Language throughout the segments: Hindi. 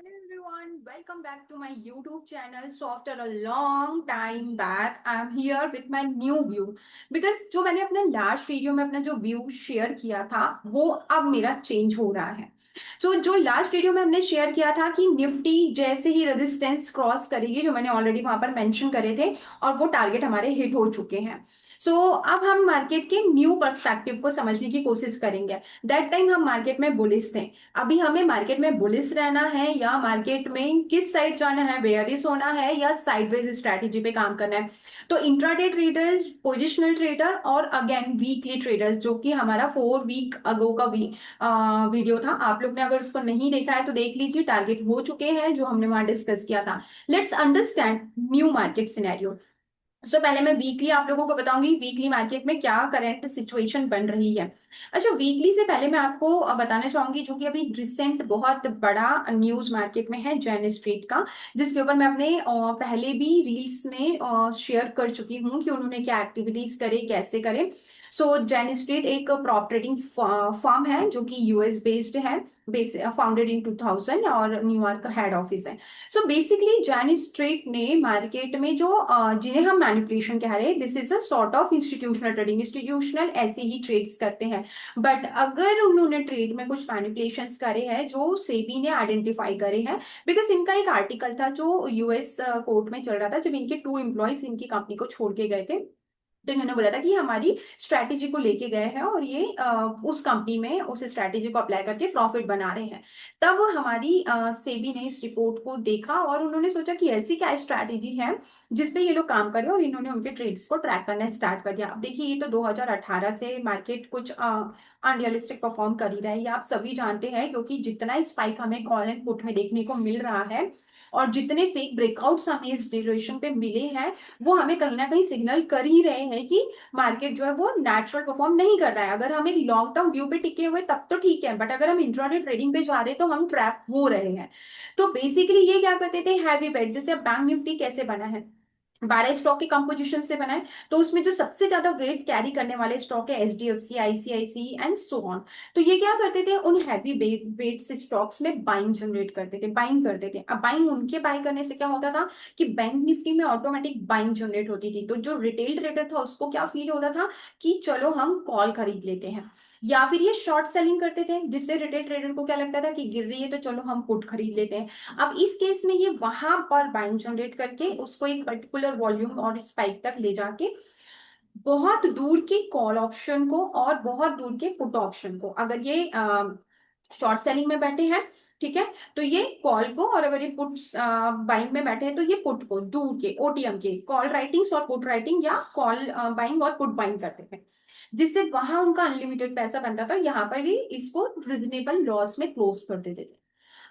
Hello everyone, welcome back to my YouTube channel. So after a long time back, I am here with my new view because जो मैंने अपने लास्ट वीडियो में अपना जो व्यू शेयर किया था वो अब मेरा चेंज हो रहा है। तो जो लास्ट वीडियो में हमने शेयर किया था कि निफ्टी जैसे ही रेजिस्टेंस क्रॉस करेगी, जो मैंने ऑलरेडी वहां पर मेंशन करे थे, और वो टारगेट हमारे हिट हो चुके हैं। अब हम मार्केट के न्यू पर्सपेक्टिव को समझने की कोशिश करेंगे। दैट टाइम हम मार्केट में बुलिश थे। अभी हमें मार्केट में बुलिश रहना है या मार्केट में किस साइड जाना है, बेयरिश होना है या साइडवेज स्ट्रैटेजी पे काम करना है। तो इंट्राडे ट्रेडर्स, पोजिशनल ट्रेडर और अगेन वीकली ट्रेडर्स, जो कि हमारा 4 वीक अगो का वीडियो था। आप लोग ने अगर उसको नहीं देखा है तो देख लीजिए, टारगेट हो चुके हैं जो हमने वहां डिस्कस किया था। Let's understand new market scenario. पहले मैं वीकली आप लोगों को बताऊंगी वीकली मार्केट में क्या करंट सिचुएशन बन रही है। अच्छा, वीकली से पहले मैं आपको बताना चाहूंगी, जो कि अभी रिसेंट बहुत बड़ा न्यूज मार्केट में है, जैन स्ट्रीट का, जिसके ऊपर मैं अपने पहले भी रील्स में शेयर कर चुकी हूँ कि उन्होंने क्या एक्टिविटीज करे, कैसे करे। जैन स्ट्रीट एक प्रॉप ट्रेडिंग फर्म है जो कि यूएस बेस्ड है, फाउंडेड इन 2000, और न्यूयॉर्क का हेड ऑफिस है। बेसिकली जैन स्ट्रीट ने मार्केट में जो जिन्हें हम मैनिपुलेशन कह रहे हैं, this is a sort of institutional trading. Institutional ऐसे ही ट्रेड्स करते हैं, बट अगर उन्होंने ट्रेड में कुछ मैनिपुलेशंस करे हैं जो सेबी ने आइडेंटिफाई करे हैं, बिकॉज इनका एक आर्टिकल था जो यूएस कोर्ट में चल रहा था, जब इनके 2 एम्प्लॉयज इनकी कंपनी को छोड़ के गए थे। तो इन्होंने बोला था कि हमारी स्ट्रैटेजी को लेके गए हैं और ये उस कंपनी में उस स्ट्रैटेजी को अप्लाई करके प्रॉफिट बना रहे हैं। तब हमारी सेबी ने इस रिपोर्ट को देखा और उन्होंने सोचा कि ऐसी क्या स्ट्रैटेजी है जिसपे ये लोग काम करें, और इन्होंने उनके ट्रेड्स को ट्रैक करना स्टार्ट कर दिया। अब देखिए, ये तो 2018 से मार्केट कुछ अनरियलिस्टिक परफॉर्म कर ही रहा है, ये आप सभी जानते हैं, क्योंकि जितना स्पाइक हमें कॉल एंड पुट में देखने को मिल रहा है और जितने फेक ब्रेकआउट्स हमें इस ड्यूरेशन पे मिले हैं, वो हमें कहीं ना कहीं सिग्नल कर ही रहे हैं कि मार्केट जो है वो नेचुरल परफॉर्म नहीं कर रहा है। अगर हम एक लॉन्ग टर्म व्यू पे टिके हुए तब तो ठीक है, बट अगर हम इंट्राडे ट्रेडिंग पे जा रहे हैं तो हम ट्रैप हो रहे हैं। तो बेसिकली ये क्या करते थे, हैवी बेट। जैसे अब बैंक निफ्टी कैसे बना है, 12 स्टॉक के कंपोजिशन से बना है। तो उसमें जो सबसे ज्यादा वेट कैरी करने वाले स्टॉक है HDFC, ICICI and so on. तो ये क्या करते थे, उन हैवी वेट से स्टॉक्स में बाइंग जनरेट करते थे, बाइंग करते थे। अब बाइंग उनके बाय करने से क्या होता था कि बैंक निफ्टी में ऑटोमेटिक बाइंग जनरेट होती थी। तो जो रिटेल ट्रेडर था उसको क्या फील होता था कि चलो हम कॉल खरीद लेते हैं, या फिर ये शॉर्ट सेलिंग करते थे, जिससे रिटेल ट्रेडर को क्या लगता था कि गिर रही है तो चलो हम पुट खरीद लेते हैं। अब इस केस में ये वहां पर बाइंग जनरेट करके उसको एक पर्टिकुलर वॉल्यूम और स्पाइक तक ले जाके बहुत दूर के कॉल ऑप्शन को और बहुत दूर के पुट ऑप्शन को, अगर ये शॉर्ट सेलिंग में बैठे हैं, ठीक है, तो ये कॉल को, और अगर ये पुट बाइंग में बैठे हैं तो ये पुट को, दूर के ओटीएम के कॉल राइटिंग्स और पुट राइटिंग या कॉल बाइंग और पुट बाइंग करते थे, जिससे वहां उनका अनलिमिटेड पैसा बनता था। यहाँ पर ही इसको रिजनेबल लॉस में क्लोज कर देते थे।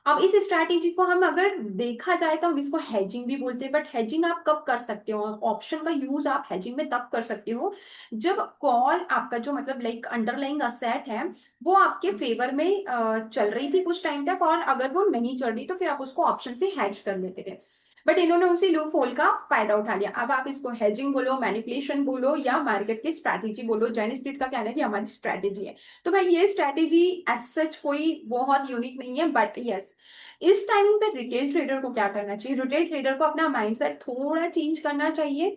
अब इस स्ट्रैटेजी को हम अगर देखा जाए तो हम इसको हेजिंग भी बोलते हैं, बट हेजिंग आप कब कर सकते हो, ऑप्शन का यूज आप हेजिंग में तब कर सकते हो जब कॉल आपका जो मतलब लाइक अंडरलाइंग असेट है वो आपके फेवर में चल रही थी कुछ टाइम तक, और अगर वो नहीं चल रही तो फिर आप उसको ऑप्शन से हेज कर लेते थे। बट इन्होंने उसी लूप होल का फायदा उठा लिया। अब आप इसको हेजिंग बोलो, मैनिपुलेशन बोलो या मार्केट की स्ट्रैटेजी बोलो, जैन स्ट्रीट का कहना है कि हमारी स्ट्रैटेजी है। तो भाई ये स्ट्रैटेजी एज सच कोई बहुत यूनिक नहीं है, बट यस, इस टाइमिंग पे रिटेल ट्रेडर को क्या करना चाहिए, रिटेल ट्रेडर को अपना माइंडसेट थोड़ा चेंज करना चाहिए।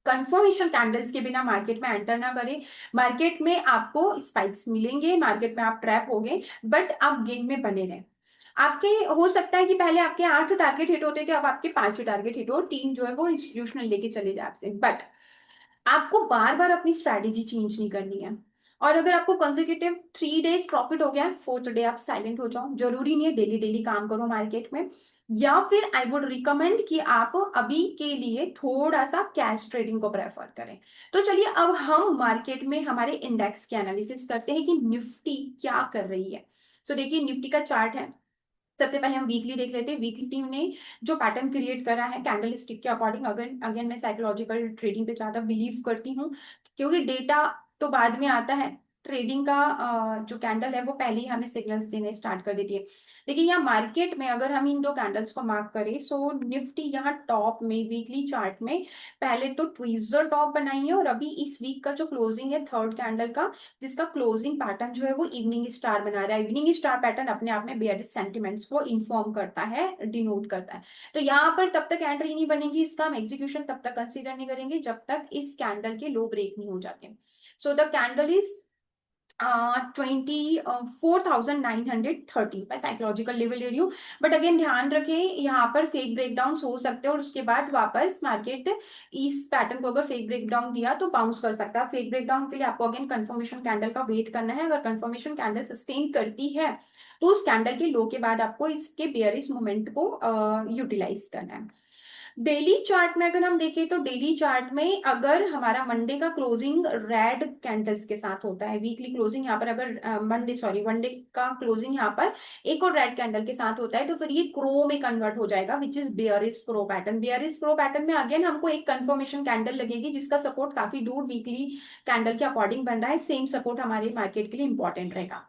कंफर्मेशन कैंडल्स के बिना मार्केट में एंटर ना करें। मार्केट में आपको स्पाइक्स मिलेंगे, मार्केट में आप ट्रैप होंगे, बट आप गेम में बने रहें। आपके हो सकता है कि पहले आपके 8 टारगेट हिट होते थे, अब आपके 5 टारगेट हिट हो, 3 जो है वो इंस्टीट्यूशनल लेके चले जाए आपसे, बट आपको बार बार अपनी स्ट्रैटेजी चेंज नहीं करनी है। और अगर आपको कंसेक्यूटिव 3 डेज प्रॉफिट हो गया, 4th डे आप साइलेंट हो जाओ। जरूरी नहीं है डेली डेली काम करो मार्केट में, या फिर आई वुड रिकमेंड कि आप अभी के लिए थोड़ा सा कैश ट्रेडिंग को प्रेफर करें। तो चलिए अब हम मार्केट में हमारे इंडेक्स के एनालिसिस करते हैं कि निफ्टी क्या कर रही है। देखिए, निफ्टी का चार्ट है। सबसे पहले हम वीकली देख लेते हैं। वीकली टीम ने जो पैटर्न क्रिएट करा है कैंडल स्टिक के अकॉर्डिंग, अगेन अगेन मैं साइकोलॉजिकल ट्रेडिंग पे ज्यादा बिलीव करती हूँ, क्योंकि डेटा तो बाद में आता है, ट्रेडिंग का जो कैंडल है वो पहले ही हमें सिग्नल्स देने स्टार्ट कर देती है। देखिए यहाँ मार्केट में अगर हम इन दो कैंडल्स को मार्क करें, सो निफ्टी यहाँ टॉप में वीकली चार्ट में पहले तो ट्वीजर टॉप बनाई है, और अभी इस वीक का जो क्लोजिंग है थर्ड कैंडल का, जिसका क्लोजिंग पैटर्न जो है वो इवनिंग स्टार बना रहा है। इवनिंग स्टार पैटर्न अपने आप में बेयरिश सेंटिमेंट्स को इन्फॉर्म करता है, डिनोट करता है। तो यहाँ पर तब तक एंट्री नहीं बनेगी, इसका हम एग्जीक्यूशन तब तक कंसीडर नहीं करेंगे जब तक इस कैंडल के लो ब्रेक नहीं हो जाते। सो द कैंडल इज 24,930, मैं साइकोलॉजिकल लेवल ले रही हूँ। बट अगेन ध्यान रखें, यहाँ पर फेक ब्रेकडाउन हो सकते हैं और उसके बाद वापस मार्केट इस पैटर्न को अगर फेक ब्रेकडाउन दिया तो बाउंस कर सकता है। फेक ब्रेकडाउन के लिए आपको अगेन कंफर्मेशन कैंडल का वेट करना है। अगर कंफर्मेशन कैंडल सस्टेन करती है तो उस कैंडल के लो के बाद आपको इसके बेयरिश मोमेंट को यूटिलाइज करना है। डेली चार्ट में अगर हम देखें तो डेली चार्ट में अगर हमारा मंडे का क्लोजिंग रेड कैंडल्स के साथ होता है, वीकली क्लोजिंग यहाँ पर अगर वनडे का क्लोजिंग यहाँ पर एक और रेड कैंडल के साथ होता है, तो फिर ये क्रो में कन्वर्ट हो जाएगा, which is bearish crow pattern. Bearish crow pattern में अगेन हमको एक कंफर्मेशन कैंडल लगेगी जिसका सपोर्ट काफी दूर वीकली कैंडल के अकॉर्डिंग बन रहा है। सेम सपोर्ट हमारे मार्केट के लिए इंपॉर्टेंट रहेगा।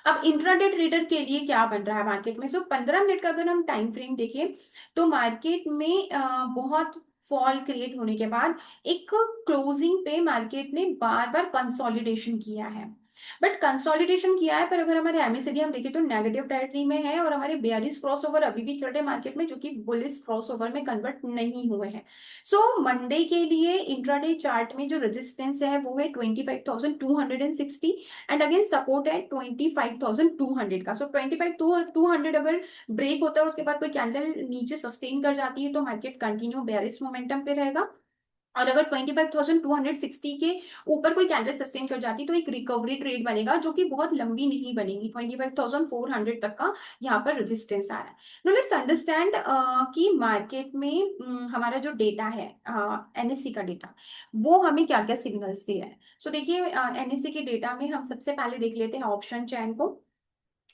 अब इंट्राडे ट्रेडर के लिए क्या बन रहा है मार्केट में, सो 15 मिनट का अगर हम टाइम फ्रेम देखें तो मार्केट में बहुत फॉल क्रिएट होने के बाद एक क्लोजिंग पे मार्केट ने बार बार कंसोलिडेशन किया है। बट कंसोलिडेशन किया है, पर अगर हमारे एमएससीडी हम देखें तो नेगेटिव टेरिटरी में है, और हमारे बेयरिश क्रॉसओवर अभी भी चल रहे मार्केट में जो कि बुलिश क्रॉसओवर में कन्वर्ट नहीं हुए हैं। सो मंडे के लिए इंट्राडे चार्ट में जो रेजिस्टेंस है वो है 25,260, एंड अगेन सपोर्ट है 25,200 का। सो 25,200 अगर ब्रेक होता है और उसके बाद कोई कैंडल नीचे सस्टेन कर जाती है तो मार्केट कंटिन्यू बेयरिश मोमेंटम पे रहेगा। और अगर 25,260 के ऊपर कोई कैंडल सस्टेन कर जाती तो एक रिकवरी ट्रेड बनेगा जो कि बहुत लंबी नहीं बनेगी। 25,400 तक का यहाँ पर रेजिस्टेंस आ रहा है। नो लेट्स अंडरस्टैंड कि मार्केट में हमारा जो डेटा है एनएससी का डेटा, वो हमें क्या क्या सिग्नल्स दे रहा है। सो देखिए एनएससी के डेटा में हम सबसे पहले देख लेते हैं ऑप्शन चैन को।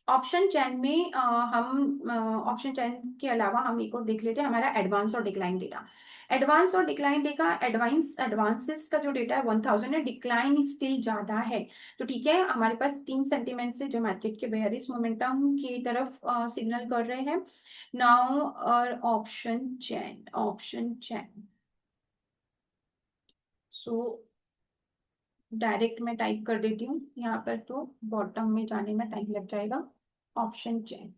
ऑप्शन चैन में हम ऑप्शन चैन के अलावा हम एक और देख लेते हैं हमारा एडवांस और डिक्लाइन डेटा। एडवांस और डिक्लाइन डेटा, एडवांसेस का जो डेटा है 1000 है, डिक्लाइन स्टिल ज्यादा है। तो ठीक है, हमारे पास 3 सेंटीमेंट से जो मार्केट के बेयरिश मोमेंटम की तरफ सिग्नल कर रहे हैं। नाउ और ऑप्शन चैन सो डायरेक्ट मैं टाइप कर देती हूँ यहाँ पर, तो बॉटम में जाने में टाइम लग जाएगा। ऑप्शन चैन,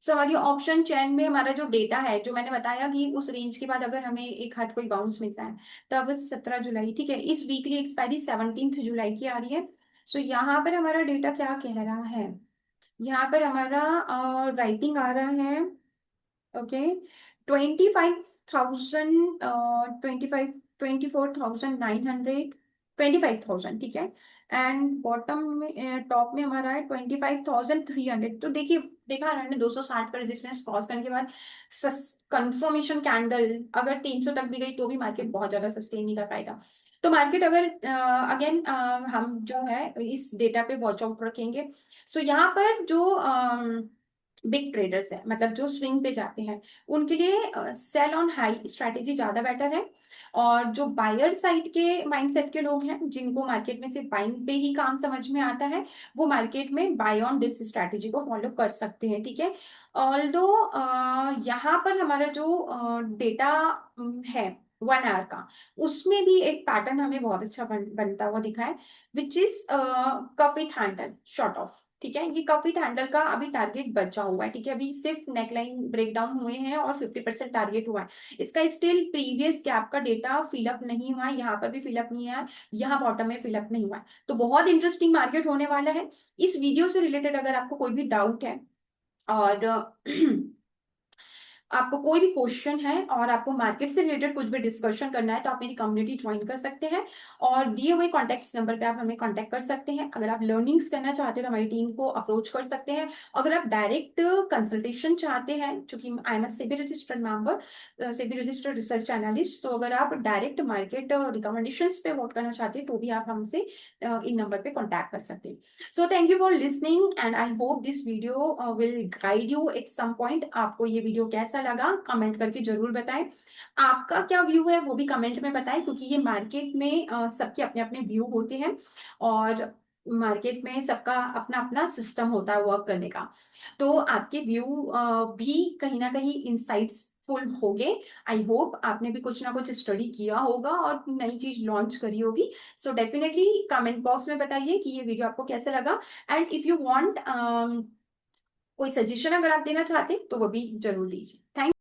सो हमारी ऑप्शन चैन में हमारा जो डेटा है, जो मैंने बताया कि उस रेंज के बाद अगर हमें एक हाथ कोई बाउंस मिलता है तब 17 जुलाई, ठीक है, इस वीकली एक्सपायरी 17 जुलाई की आ रही है। सो यहाँ पर हमारा डेटा क्या कह रहा है, यहाँ पर हमारा राइटिंग आ रहा है, ओके, 25,000, 24,900, 25,000, ठीक है। एंड बॉटम में टॉप में हमारा है 25,300। तो देखिए देखा हमने 260 का रेजिस्टेंस क्रॉस करने के बाद कंफर्मेशन कैंडल अगर 300 तक भी गई तो भी मार्केट बहुत ज्यादा सस्टेन नहीं कर पाएगा। तो मार्केट अगर अगेन हम जो है इस डेटा पे वॉच आउट रखेंगे। सो यहाँ पर जो बिग ट्रेडर्स है, मतलब जो स्विंग पे जाते हैं, उनके लिए सेल ऑन हाई स्ट्रैटेजी ज्यादा बेटर है। और जो बायर साइड के माइंडसेट के लोग हैं जिनको मार्केट में सिर्फ बाइंग पे ही काम समझ में आता है, वो मार्केट में बाय ऑन डिप्स स्ट्रैटेजी को फॉलो कर सकते हैं, ठीक है। ऑल्दो यहाँ पर हमारा जो डेटा है 1 आवर का, उसमें भी एक पैटर्न हमें बहुत अच्छा बनता हुआ दिखा है, which is coffee handle short of, ठीक है। ये कफी हैंडल का अभी टारगेट बचा हुआ है, ठीक है, अभी सिर्फ नेकलाइन ब्रेकडाउन हुए हैं और 50% टारगेट हुआ है। इसका स्टिल प्रीवियस गैप का डेटा फिलअप नहीं हुआ है, यहाँ पर भी फिलअप नहीं है, यहाँ बॉटम में फिलअप नहीं हुआ है। तो बहुत इंटरेस्टिंग मार्केट होने वाला है। इस वीडियो से रिलेटेड अगर आपको कोई भी डाउट है और आपको कोई भी क्वेश्चन है और आपको मार्केट से रिलेटेड कुछ भी डिस्कशन करना है तो आप मेरी कम्युनिटी ज्वाइन कर सकते हैं, और दिए हुए कॉन्टेक्ट नंबर पे आप हमें कॉन्टेक्ट कर सकते हैं। अगर आप लर्निंग्स करना चाहते हैं तो हमारी टीम को अप्रोच कर सकते हैं। अगर आप डायरेक्ट कंसल्टेशन चाहते हैं, चूंकि I am SEBI registered member, SEBI registered research analyst, तो अगर आप डायरेक्ट मार्केट रिकमेंडेशन पे वोट करना चाहते हैं तो भी आप हमसे इन नंबर पे कॉन्टैक्ट कर सकते हैं। So thank you for listening and I hope this video will guide you at some point. आपको ये वीडियो कैसा कैसा लगा कमेंट करके जरूर बताएं। आपका क्या व्यू है वो भी कमेंट में बताएं, क्योंकि ये मार्केट में सबके अपने अपने व्यू होते हैं और मार्केट में सबका अपना अपना सिस्टम होता है वर्क करने का। तो आपके व्यू भी कहीं ना कहीं इंसाइट्सफुल होंगे। आई होप आपने भी कुछ ना कुछ स्टडी किया होगा और नई चीज लॉन्च करी होगी। सो डेफिनेटली कमेंट बॉक्स में बताइए कि ये वीडियो आपको कैसे लगा। एंड इफ यू वांट कोई सजेशन अगर आप देना चाहते हैं तो वो भी जरूर दीजिए। थैंक